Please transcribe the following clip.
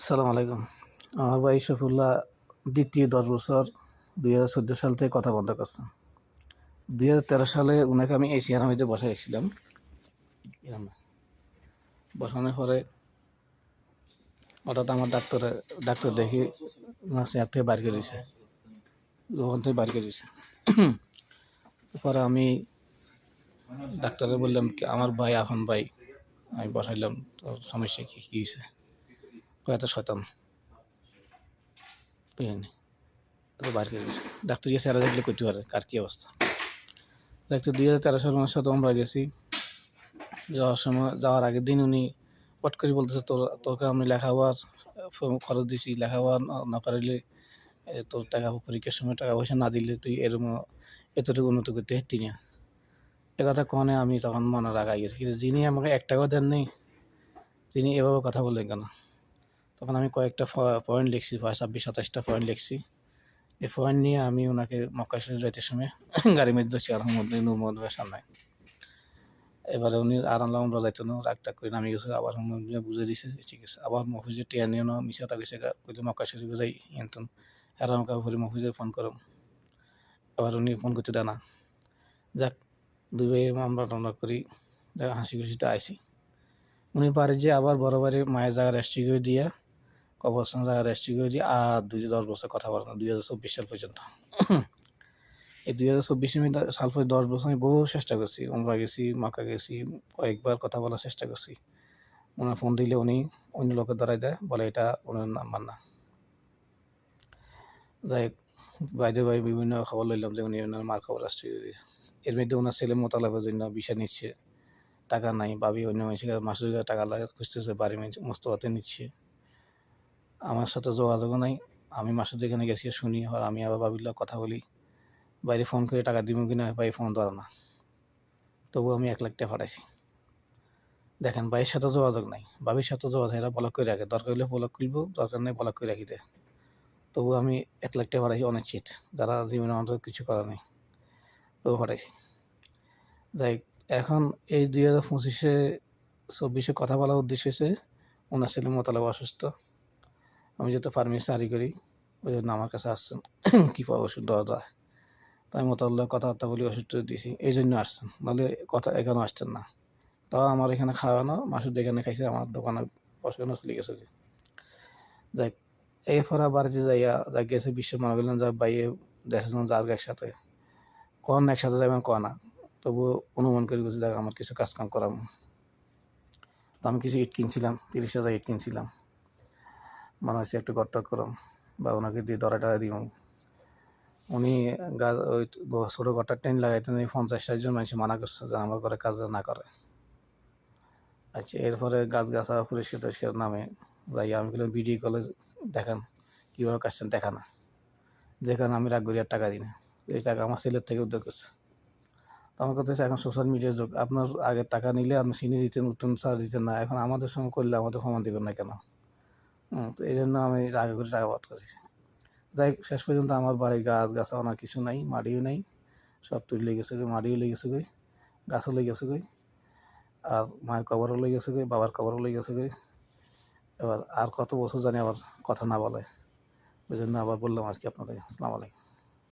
সালাম আলাইকুম। আমার ভাই শফিউল্লাহ দ্বিতীয় ১০ বছর ২০১৪ সাল থেকে কথা বন্ধ করছে। ২০১৩ সালে উনাকে আমি এই চেয়ারের বসায় রেখেছিলাম। এরম বসানোর পরে হঠাৎ আমার ডাক্তার দেখি উনার চেয়ার থেকে বাইর করে দিয়েছে। ওখান থেকে বাইর করে দিয়েছে। পরে আমি ডাক্তারে বললাম কি আমার ভাই আপন ভাই, আমি বসাইলাম, তোর সমস্যা কি হয়েছে? কয় এত শয়তান, বুঝলেন? তো বাইর করে দিয়েছে। ডাক্তার গিয়ে চেহারা দেখলে করতে পারে কার কি অবস্থা। ডাক্তার ২০১৩ সালে ওনার সাথে আমরা গেছি। যাওয়ার আগের দিন উনি পট করে বলতেছে, তোকে আমি লেখাপড়ার খরচ দিছি, লেখাপড়া না করাইলে তোর টাকা পরীক্ষার সময় টাকা পয়সা না দিলে তুই এতটুকু উন্নতি করতে পারতি না। একথা কনে আমি তখন মনে রাখাই গেছি, কিন্তু যিনি আমাকে ১ টাকাও দেন নেই তিনি এভাবে কথা বললেন কেন? তখন আমি কয়েকটা পয়েন্ট লিখছি, ২৬-২৭টা পয়েন্ট লিখছি। এই পয়েন্ট নিয়ে আমি ওনাকে মক্কা শরীফ যাইতে সময় গাড়ির মধ্যে ধরছি আলহামদুলিল্লাহ নূর মোহাম্মদের সামনে। এবারে উনি আর আনলাম আমরা যাইতো না, রাগটাগ করে নামি গেছে। আবার বুঝে দিছে ঠিক আছে। আবার মফিজের টিয়া নিয়ে না মিশা তাকে সে কইলে মক্কা শরীফে যাই এনতন আর আমাকে পরে মফিজে ফোন করো। আবার উনি ফোন করতে দেয় না। যাক, দুই ভাই আমরা টানা করি, হাসি খুশিতে আইসি। উনি পারে যে আবার বড় বাড়ি মায়ের জায়গা রেজিস্ট্রি করে দিয়া, কবরস্থান জায়গা রেজিস্ট্রি করে দিয়ে আর ১০ বছর কথা বলে না, ২০২৪ সাল পর্যন্ত। এই ২০২৪ সাল পর্যন্ত ১০ বছর আমি বহু চেষ্টা করছি, উমরা গেছি, মক্কা গেছি, কয়েকবার কথা বলার চেষ্টা করছি। ওনার ফোন দিলে উনি অন্য লোকের দ্বারাই দেয়, বলে এটা ওনার নাম্বার না। যাই হোক, বাইরে বিভিন্ন খবর লইলাম যে উনি ওনার মার খবর আসছে। এর মধ্যে ওনার ছেলে মোতালাবের জন্য বিষয় নিচ্ছে, টাকা নাই। ভাবি অন্য মানুষের মাসের টাকা লাগে খুঁজতেছে, বাড়ি মোস্তফাতে নিচ্ছে। আমার সাথে যোগাযোগও নাই। আমি মাসে যেখানে গেছি শুনি, আমি আবার ভাবির কথা বলি, বাইরে ফোন করে টাকা দিব কিনা, ভাই ফোন ধরে না। তবু আমি ১ লাখ টাকা পাঠাইছি। দেখেন, ভাইয়ের সাথে যোগাযোগ নাই, ভাবির সাথে যোগাযোগ, এরা ব্লক করে রাখে, দরকার হলে ব্লক খুলব, দরকার নেই ব্লক করে রাখি দেয়। তবু আমি ১ লাখ টাকা পাঠাইছি অনিশ্চিত, যারা জীবনে আমাদের কিছু করা নেই, তবু পাঠাইছি। যাই হোক, এখন এই ২০২৫-২৪ কথা বলার উদ্দেশ্য হচ্ছে ওনার ছেলে মোতালেব অসুস্থ। আমি যেহেতু ফার্মেসি চাকরি করি, ওই জন্য আমার কাছে আসছেন কী পাবো ওষুধ দেওয়া যায়। তাই মোতাল্লাহ কথাবার্তা বলি, ওষুধ দিয়েছি, এই জন্য আসছেন, নাহলে কথা এখানেও আসছেন না। তাও আমার এখানে খাওয়ানো, মাসুদ এখানে খাইছে, আমার দোকানে বসানো চলে গেছে। যাই এরপর বাড়িতে যা গেছে বিশ্ব মনে করলেন যা বাইয়ে দেশের জন্য যার একসাথে কন একসাথে যাবেন না, তবুও অনুমান করে গেছে দেখ আমার কিছু কাজকাম করাম। তো আমি কিছু ইট কিনছিলাম, ৩০,০০০ ইট কিনছিলাম, মনে হচ্ছে একটু গট্টক করম বা ওনাকে দিয়ে দরা টাকা দিব। উনি গাছ ওই ছোটো ঘরটা টেন লাগাইতেন, ৫০-৬০ জন মানুষ মানা করছে যে আমার ঘরে কাজ না করে। আচ্ছা, এরপরে গাছগাছা পরিষ্কার টরিষ্কার নামে যাই আমি বললাম ভিডিও কলে দেখান কীভাবে কাজছেন, দেখা না, যেখানে আমি রাগ করি আর টাকা দিই না। এই টাকা আমার ছেলের থেকে উদ্যোগ করছে। তো আমার কথা হচ্ছে এখন সোশ্যাল মিডিয়ার যুগ, আপনার আগের টাকা নিলে আপনি চিনি দিতেন, উত্তম চার্জ দিতেন না, এখন আমাদের সঙ্গে করলে আমাদের প্রমাণ দেবেন না কেন? তো এই জন্য আমি আগে করে টাকা পাঠ করেছি। যাই শেষ পর্যন্ত আমার বাড়ির গাছ আমার কিছু নাই, মাটিও নাই, সব তুলে গেছে, মাটিও লেগে গেছে, গাছও লেগে গেছে, আর মায়ের কবরও লেগে গেছে, বাবার কবরও লেগে গেছে। এবার আর কত বছর জানি আবার কথা না বলে, ওই জন্য আবার বললাম আর কি আপনাদের। আসসালামু আলাইকুম।